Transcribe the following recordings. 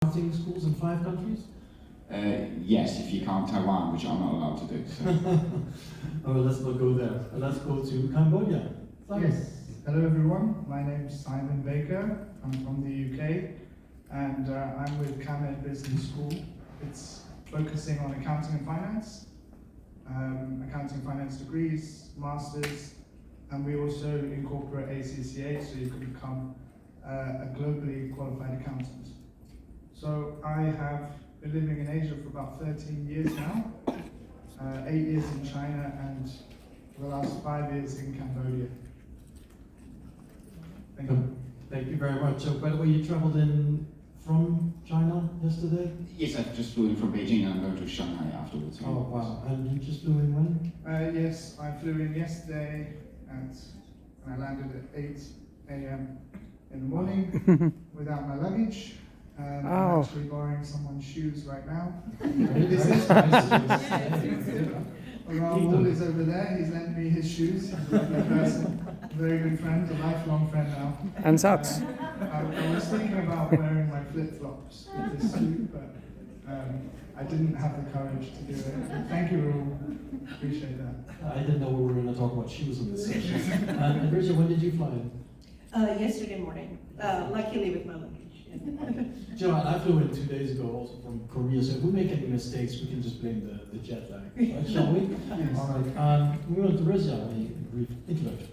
Accounting schools in 5 countries? Yes, if you count Taiwan, which I'm not allowed to do. So. Oh, let's not go there. Let's go to Cambodia. Simon. Yes. Hello everyone, my name's Simon Baker. I'm from the UK and I'm with CAMED Business School. It's focusing on accounting and finance degrees, masters, and we also incorporate ACCA so you can become a globally qualified accountant. So I have been living in Asia for about 13 years now, 8 years in China and for the last 5 years in Cambodia. Thank you. Thank you very much. So, by the way, you traveled in from China yesterday? Yes, I just flew in from Beijing and I'm going to Shanghai afterwards. Oh, wow. And you just flew in when? Yes, I flew in yesterday and I landed at 8 a.m. in the morning without my luggage. I'm actually borrowing someone's shoes right now. This is Raoul is over there, he's lent me his shoes. He's a lovely person, a very good friend, a lifelong friend now. And socks. I was thinking about wearing my flip-flops with this suit, but I didn't have the courage to do it. Thank you, Raoul. Appreciate that. I didn't know we were going to talk about shoes in this session. And Bridget, when did you fly in? Yesterday morning, luckily with my luggage. Joanne, I flew in 2 days ago also from Korea, so if we make any mistakes, we can just blame the jet lag, right, shall we? Yes. All right, we want to Reza, a brief introduction.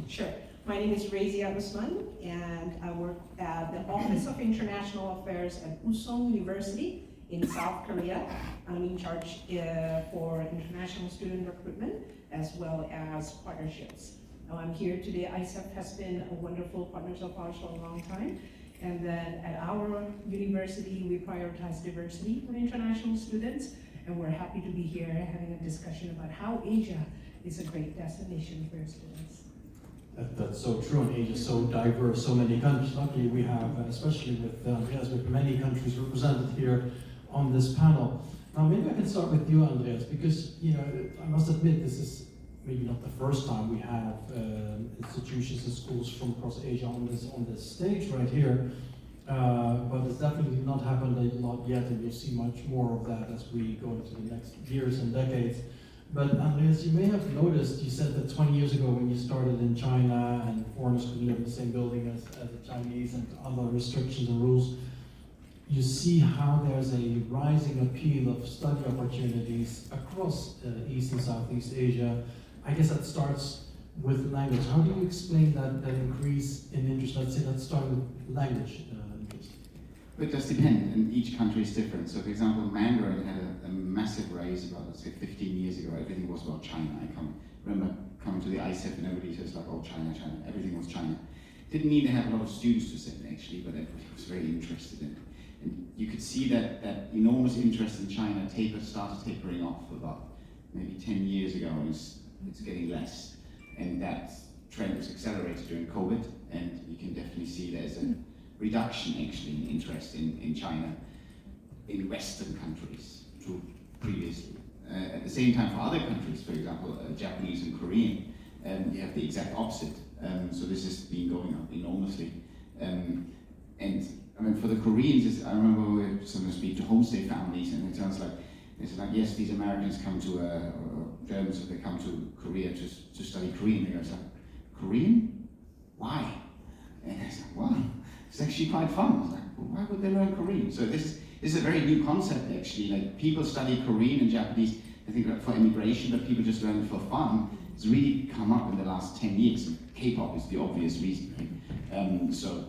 Sure. My name is Razia Usman, and I work at the Office of International Affairs at Usong University in South Korea. I'm in charge for international student recruitment as well as partnerships. Now I'm here today. ISEF has been a wonderful partner of ours for a long time. And then at our university, we prioritize diversity for international students, and we're happy to be here having a discussion about how Asia is a great destination for students. That's so true, and Asia is so diverse, so many countries. Luckily we have, especially with Andreas, with many countries represented here on this panel. Now maybe I can start with you, Andreas, because I must admit this is maybe not the first time we have institutions and schools from across Asia on this stage right here, but it's definitely not happened a lot yet, and you'll see much more of that as we go into the next years and decades. But Andreas, you may have noticed, you said that 20 years ago when you started in China and foreigners could live in the same building as the Chinese and other restrictions and rules, you see how there's a rising appeal of study opportunities across East and Southeast Asia. I guess that starts with language. How do you explain that increase in interest? Let's say let's start with language interest. It does depend, and each country is different. So, for example, Mandarin had a massive rise about, let's say, 15 years ago. Everything was about China. I remember coming to the ISEF and everybody says like, oh, China, China. Everything was China. Didn't mean they had a lot of students to sit actually, but everybody was very interested in it. And you could see that enormous interest in China started tapering off about maybe 10 years ago, and it's getting less. And that trend was accelerated during COVID, and you can definitely see there's a reduction actually in interest in China in Western countries to previously. At the same time, for other countries, for example, Japanese and Korean, you have the exact opposite. So this has been going up enormously. And I mean, for the Koreans, I remember we were supposed to speak to homestay families, and it sounds like they said, like, yes, these Americans come to, or Germans, they come to Korea to study Korean. They go, like, Korean? Why? And I said, well, it's actually quite fun. I was like, well, why would they learn Korean? So this is a very new concept, actually. Like, people study Korean and Japanese, I think, for immigration, but people just learn it for fun. It's really come up in the last 10 years. And K-pop is the obvious reason, right? So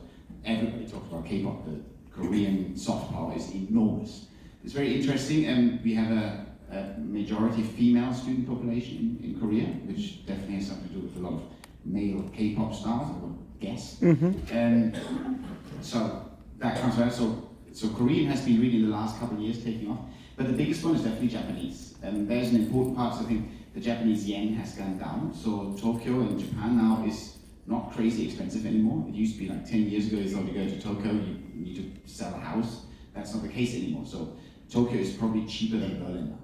everybody talks about K-pop. The Korean soft power is enormous. It's very interesting, and we have a majority female student population in Korea, which definitely has something to do with a lot of male K-pop stars, I would guess. And so that comes out. So Korean has been really in the last couple of years taking off, but the biggest one is definitely Japanese. And there's an important part. So I think the Japanese yen has gone down. So Tokyo in Japan now is not crazy expensive anymore. It used to be like 10 years ago, you thought you go to Tokyo, you need to sell a house. That's not the case anymore. So Tokyo is probably cheaper than Berlin now.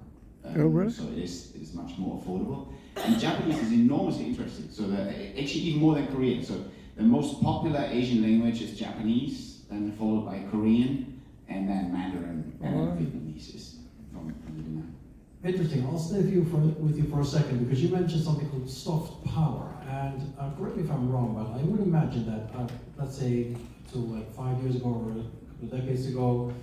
Oh, really? So it is much more affordable. And Japanese is enormously interesting. So actually even more than Korean. So the most popular Asian language is Japanese, then followed by Korean, and then Mandarin and Vietnamese is from the demand. Interesting. I'll stay with you for a second because you mentioned something called soft power. And correct me if I'm wrong, but I would imagine that, let's say, like 5 years ago or a couple of decades ago,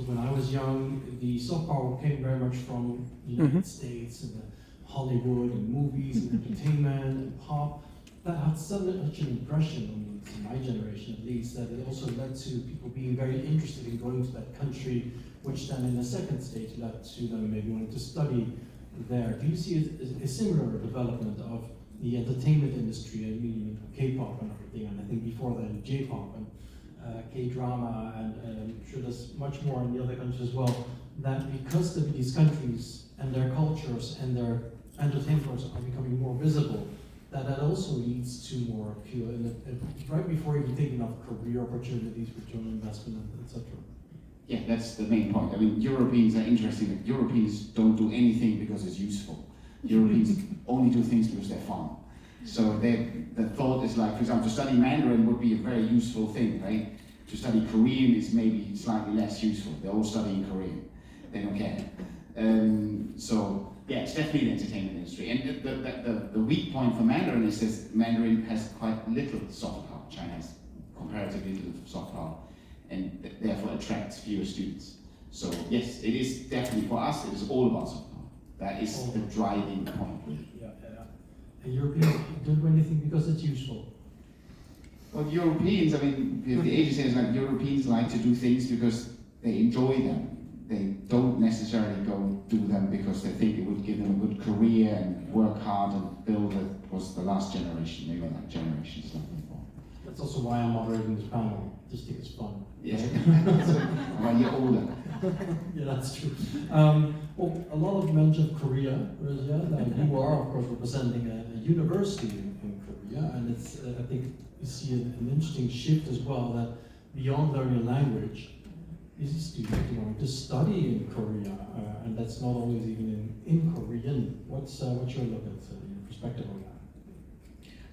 when I was young, the soft power came very much from the United States and Hollywood and movies and entertainment and pop. That had such an impression on me, to my generation at least, that it also led to people being very interested in going to that country, which then in a second stage led to them maybe wanting to study there. Do you see a similar development of the entertainment industry, I mean K-pop and everything, and I think before that J-pop and K-drama, and I'm sure there's much more in the other countries as well, that because these countries and their cultures and their entertainers are becoming more visible, that also leads to more appeal, and right before even thinking of career opportunities, return on investment, etc. Yeah, that's the main point. I mean, Europeans are interesting. Europeans don't do anything because it's useful. Europeans only do things because they're fun. So the thought is like, for example, to study Mandarin would be a very useful thing, right? To study Korean is maybe slightly less useful. They're all studying Korean. They don't care. So yeah, it's definitely the entertainment industry. And the weak point for Mandarin is that Mandarin has quite little soft power. China has comparatively little soft power, and therefore attracts fewer students. So yes, it is definitely, for us, it is all about soft power. That is the driving point. Yeah. And Europeans don't do anything because it's useful. Well, Europeans, I mean, the agency is like Europeans like to do things because they enjoy them. They don't necessarily go do them because they think it would give them a good career and work hard and build it. Was the last generation, maybe that generation is looking for. That's also why I'm moderating this panel. Just think it's fun. Yeah, when you're older. Yeah, that's true. Well, a lot of mentioned Korea, Razia. Now you are, of course, representing a university in Korea, and it's I think you see an interesting shift as well, that beyond learning language, is a student wanting to study in Korea, and that's not always even in Korean. What's your look at your perspective on that?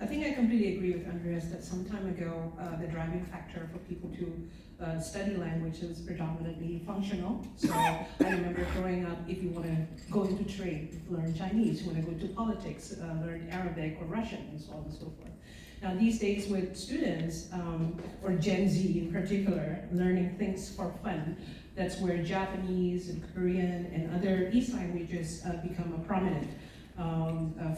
I think I completely agree with Andreas that some time ago, the driving factor for people to study language is predominantly functional. So I remember growing up, if you want to go into trade, learn Chinese. You want to go to politics, learn Arabic or Russian, and so on and so forth. Now these days with students, or Gen Z in particular, learning things for fun, that's where Japanese and Korean and other East languages become a prominent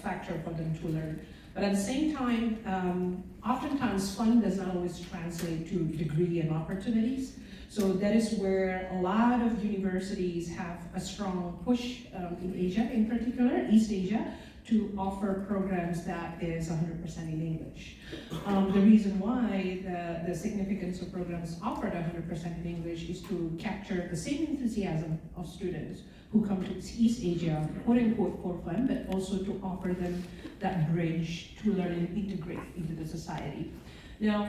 factor for them to learn. But at the same time, oftentimes fun does not always translate to degree and opportunities. So that is where a lot of universities have a strong push in Asia, in particular, East Asia, to offer programs that is 100% in English. The reason why the significance of programs offered 100% in English is to capture the same enthusiasm of students who come to East Asia, quote unquote, for fun, but also to offer them that bridge to learn and integrate into the society. Now,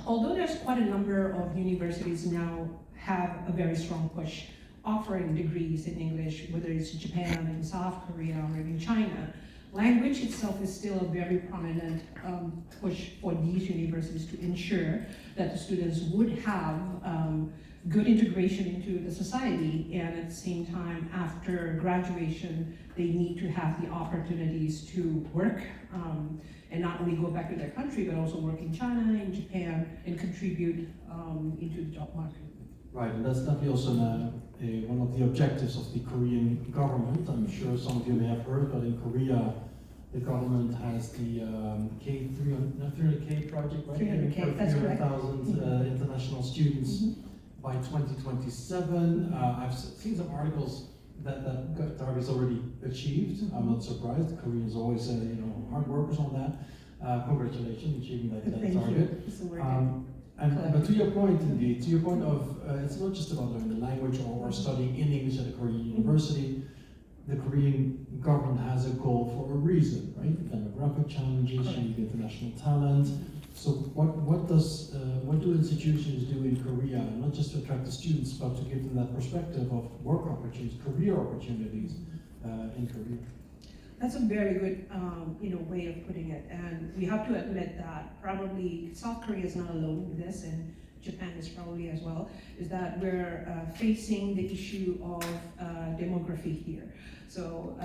although there's quite a number of universities now have a very strong push offering degrees in English, whether it's Japan, in South Korea, or even China, language itself is still a very prominent push for these universities to ensure that the students would have good integration into the society, and at the same time, after graduation, they need to have the opportunities to work and not only go back to their country, but also work in China, in Japan, and contribute into the job market. Right, and that's definitely also one of the objectives of the Korean government. I'm sure some of you may have heard, but in Korea, the government has the K300K project, right? 300K, that's correct. 300,000 international students by 2027. I've seen some articles that target is already achieved. I'm not surprised. Koreans always, hard workers on that. Congratulations, achieving that target. But to your point, indeed, to your point of, it's not just about learning the language or studying in English at a Korean university. The Korean government has a goal for a reason, right? Demographic challenges, you need international talent. So what do institutions do in Korea, not just to attract the students, but to give them that perspective of work opportunities, career opportunities in Korea? That's a very good way of putting it, and we have to admit that probably South Korea is not alone in this, and Japan is probably as well, is that we're facing the issue of demography here. So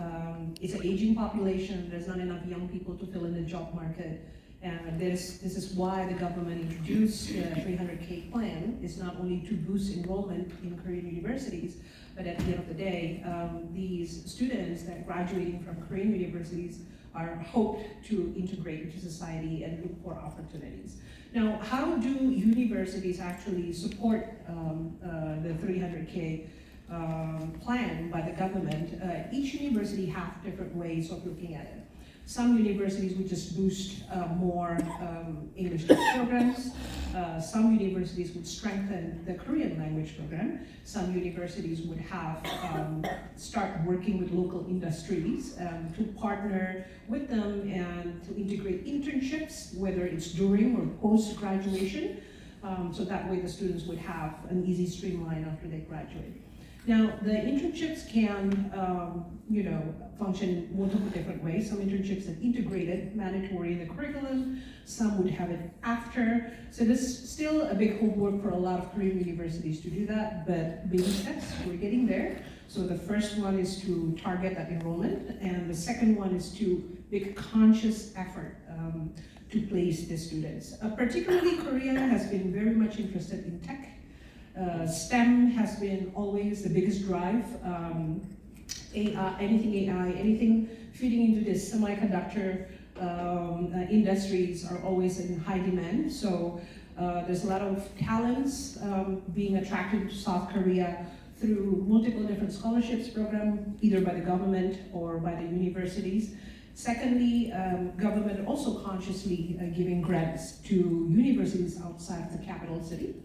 it's an aging population, there's not enough young people to fill in the job market. And this is why the government introduced the 300K plan. It's not only to boost enrollment in Korean universities, but at the end of the day, these students that are graduating from Korean universities are hoped to integrate into society and look for opportunities. Now, how do universities actually support the 300K plan by the government? Each university has different ways of looking at it. Some universities would just boost more English programs. Some universities would strengthen the Korean language program. Some universities would have start working with local industries to partner with them and to integrate internships, whether it's during or post-graduation. So that way the students would have an easy streamline after they graduate. Now, the internships can, function in multiple different ways. Some internships are integrated, mandatory in the curriculum. Some would have it after. So there's still a big homework for a lot of Korean universities to do that, but baby steps, we're getting there. So the first one is to target that enrollment, and the second one is to make a conscious effort to place the students. Particularly, Korea has been very much interested in tech. STEM has been always the biggest drive. AI, anything feeding into this semiconductor industries are always in high demand. So there's a lot of talents being attracted to South Korea through multiple different scholarships program, either by the government or by the universities. Secondly, government also consciously giving grants to universities outside of the capital city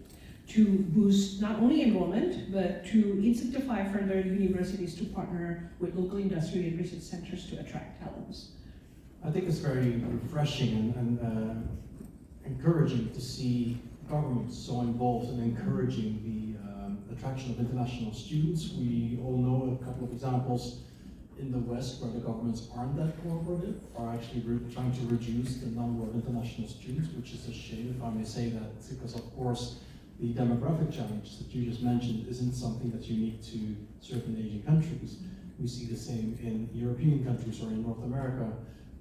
to boost not only enrollment, but to incentivize further universities to partner with local industry and research centers to attract talents. I think it's very refreshing and encouraging to see governments so involved in encouraging the attraction of international students. We all know a couple of examples in the West where the governments aren't that cooperative, are actually trying to reduce the number of international students, which is a shame, if I may say that, because of course the demographic challenge that you just mentioned isn't something that's unique to certain Asian countries. We see the same in European countries or in North America,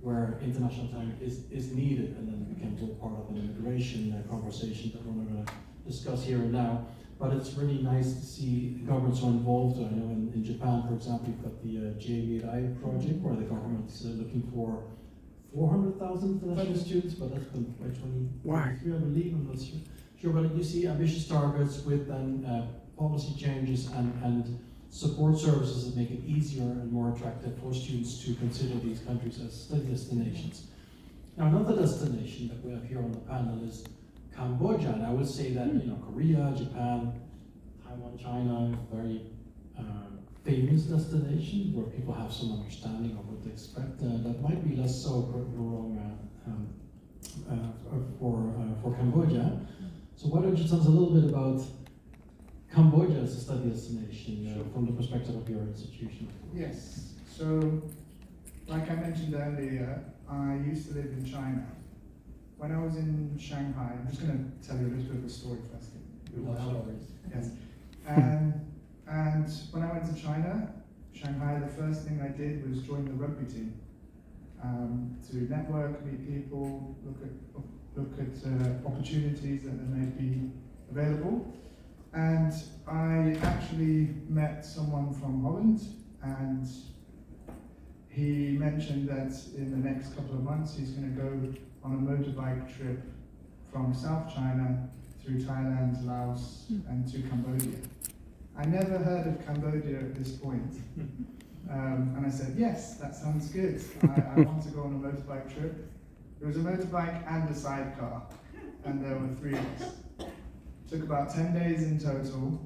where international talent is needed, and then it becomes a part of an immigration conversation that we're not going to discuss here and now. But it's really nice to see governments so involved. I know in Japan, for example, you've got the JVI project, where the government's looking for 400,000 international students, but that's been by 2023, I believe, I'm not sure. But you see ambitious targets with then policy changes and support services that make it easier and more attractive for students to consider these countries as study destinations. Now, another destination that we have here on the panel is Cambodia, and I would say that Korea, Japan, Taiwan, China, very famous destination where people have some understanding of what to expect. That might be less so for Cambodia. So why don't you tell us a little bit about Cambodia as a study destination from the perspective of your institution? Yes. So, like I mentioned earlier, I used to live in China. When I was in Shanghai, I'm just going to tell you a little bit of a story first. Yes. And when I went to Shanghai, the first thing I did was join the rugby team to network, meet people, look at opportunities that may be available. And I actually met someone from Holland, and he mentioned that in the next couple of months he's going to go on a motorbike trip from South China through Thailand, Laos, and to Cambodia. I never heard of Cambodia at this point. And I said, yes, that sounds good. I want to go on a motorbike trip. It was a motorbike and a sidecar, and there were 3 of us. Took about 10 days in total.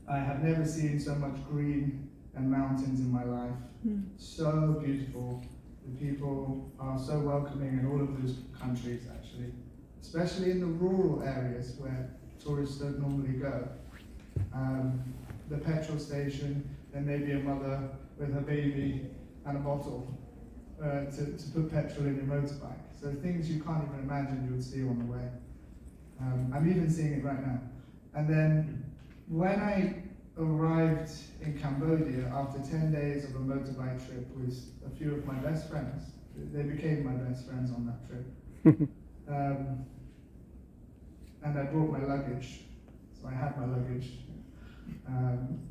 I have never seen so much green and mountains in my life. So beautiful. The people are so welcoming in all of those countries, actually, especially in the rural areas where tourists don't normally go. The petrol station, there may be a mother with her baby and a bottle to put petrol in your motorbike. So things you can't even imagine you would see on the way. I'm even seeing it right now. And then when I arrived in Cambodia after 10 days of a motorbike trip with a few of my best friends, they became my best friends on that trip. And I brought my luggage, so I had my luggage,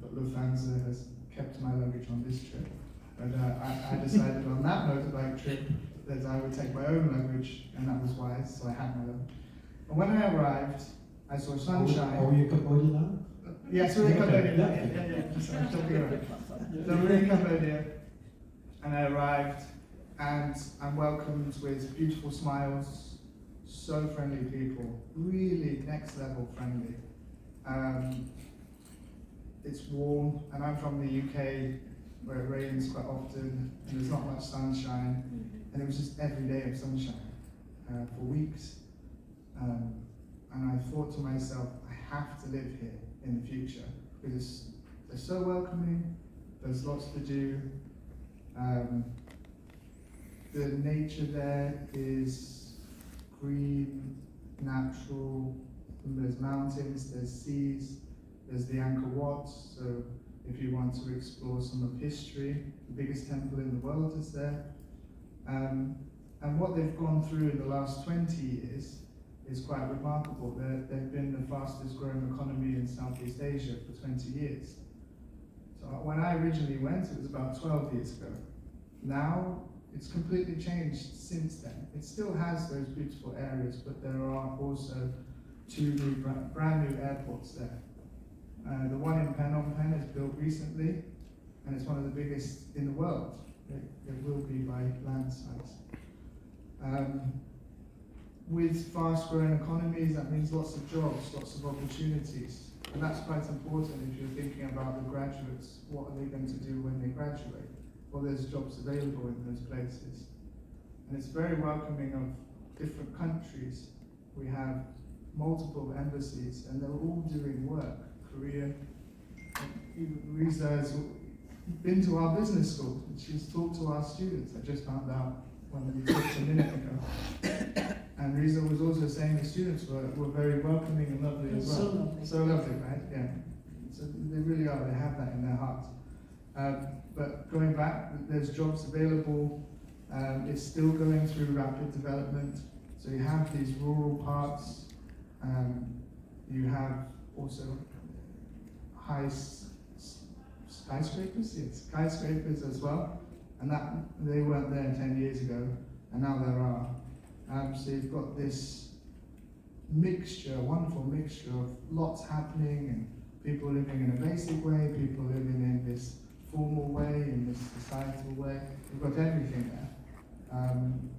but Lufthansa has kept my luggage on this trip. But I decided on that motorbike trip that I would take my own luggage, and that was wise, so I had my luggage. And when I arrived, I saw sunshine. Are we in Cambodia now? Yes, we're in Okay. Cambodia. Yeah. Just, I'm talking about it. So we're in Cambodia, and I arrived, and I'm welcomed with beautiful smiles, so friendly people, really next level friendly. It's warm, and I'm from the UK, where it rains quite often, and there's not much sunshine, and it was just every day of sunshine for weeks. And I thought to myself, I have to live here in the future, because they're so welcoming, there's lots to do. The nature there is green, natural, there's mountains, there's seas, there's the Angkor Wat, so if you want to explore some of history, the biggest temple in the world is there. And what they've gone through in the last 20 years is quite remarkable. They've been the fastest growing economy in Southeast Asia for 20 years. So when I originally went, it was about 12 years ago. Now, it's completely changed since then. It still has those beautiful areas, but there are also 2 new, brand new airports there. The one in Phnom Penh is built recently, and it's one of the biggest in the world. It will be by land size. With fast-growing economies, that means lots of jobs, lots of opportunities, and that's quite important if you're thinking about the graduates. What are they going to do when they graduate? Well, there's jobs available in those places, and it's very welcoming of different countries. We have multiple embassies, and they're all doing work. Korea, Risa has been to our business school, and she's talked to our students. I just found out when we talked a minute ago. And Risa was also saying the students were very welcoming and lovely as well. So lovely. So lovely, right? Yeah. So they really are, they have that in their heart. But going back, there's jobs available. It's still going through rapid development. So you have these rural parts. You have also high skyscrapers, yes, skyscrapers as well. And that they weren't there 10 years ago, and now there are. So you've got this mixture, wonderful mixture of lots happening, and people living in a basic way, people living in this formal way, in this societal way. You've got everything there.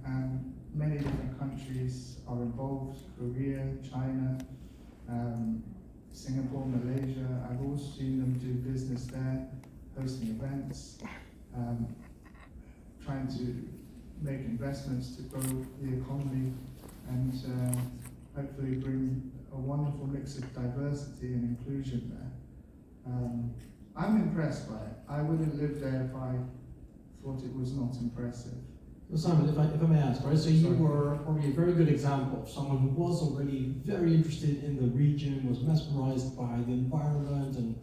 And many different countries are involved: Korea, China, Singapore, Malaysia. I've also seen them do business there, hosting events, trying to make investments to grow the economy, and hopefully bring a wonderful mix of diversity and inclusion there. I'm impressed by it. I wouldn't live there if I thought it was not impressive. So Simon, if I may ask, right? So you were probably a very good example of someone who was already very interested in the region, was mesmerized by the environment, and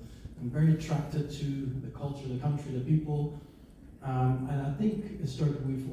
very attracted to the culture, the country, the people. And I think historically we've